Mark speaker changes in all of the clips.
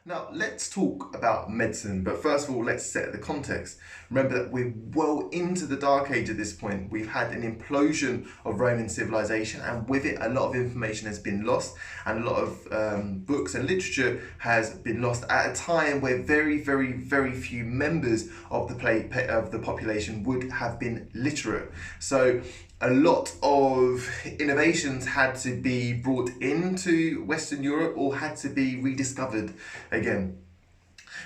Speaker 1: Now, let's talk about medicine, but first of all, let's set the context. Remember that we're well into the Dark Age at this point. We've had an implosion of Roman civilization, and with it, a lot of information has been lost, and a lot of books and literature has been lost at a time where very few members of the population would have been literate. So a lot of innovations had to be brought into Western Europe or had to be rediscovered again.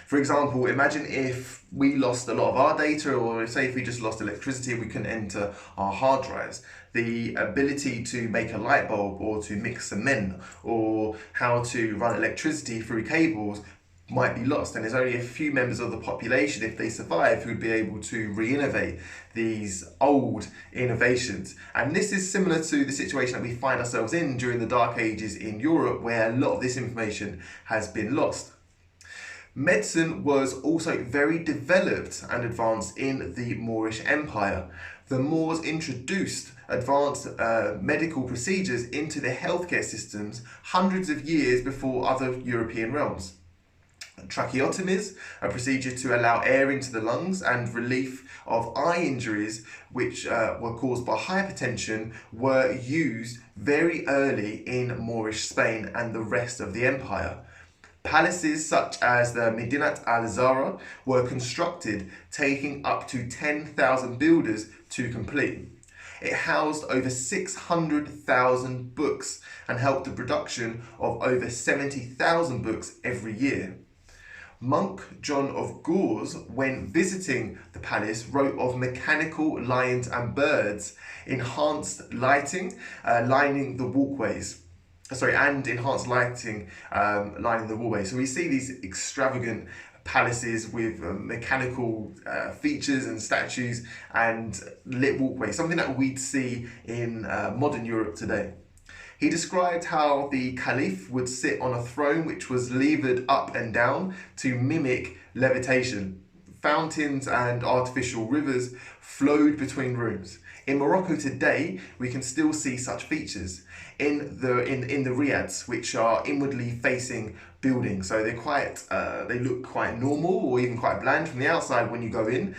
Speaker 1: For example, imagine if we lost a lot of our data, or say if we just lost electricity, we couldn't enter our hard drives. The ability to make a light bulb or to mix cement or how to run electricity through cables might be lost, and there's only a few members of the population, if they survive, who would be able to re-innovate these old innovations. And this is similar to the situation that we find ourselves in during the Dark Ages in Europe, where a lot of this information has been lost. Medicine was also very developed and advanced in the Moorish Empire. The Moors introduced advanced medical procedures into their healthcare systems hundreds of years before other European realms. Tracheotomies, a procedure to allow air into the lungs, and relief of eye injuries which were caused by hypertension, were used very early in Moorish Spain and the rest of the empire. Palaces such as the Madinat Al Zahra were constructed, taking up to 10,000 builders to complete. It housed over 600,000 books and helped the production of over 70,000 books every year. Monk John of Gorze, when visiting the palace, wrote of mechanical lions and birds, enhanced lighting lining the walkways. And enhanced lighting lining the walkways. So we see these extravagant palaces with mechanical features and statues and lit walkways, something that we'd see in modern Europe today. He described how the Kaliph would sit on a throne which was levered up and down to mimic levitation. Fountains and artificial rivers flowed between rooms. In Morocco today, we can still see such features in the Riads, which are inwardly facing buildings. So they look quite normal or even quite bland from the outside when you go in.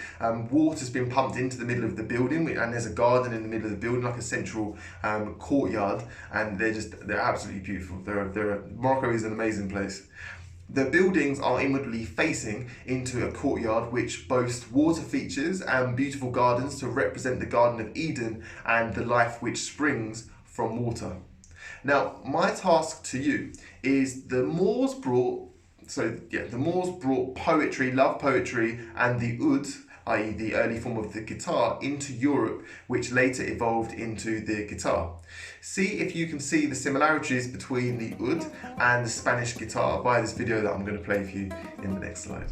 Speaker 1: Water's been pumped into the middle of the building, and there's a garden in the middle of the building, like a central courtyard, and they're absolutely beautiful. Morocco is an amazing place. The buildings are inwardly facing into a courtyard which boasts water features and beautiful gardens to represent the Garden of Eden and the life which springs from water. Now, my task to you is the Moors brought poetry, love poetry, and the oud, i.e. the early form of the guitar, into Europe, which later evolved into the guitar. See if you can see the similarities between the oud and the Spanish guitar by this video that I'm going to play for you in the next slide.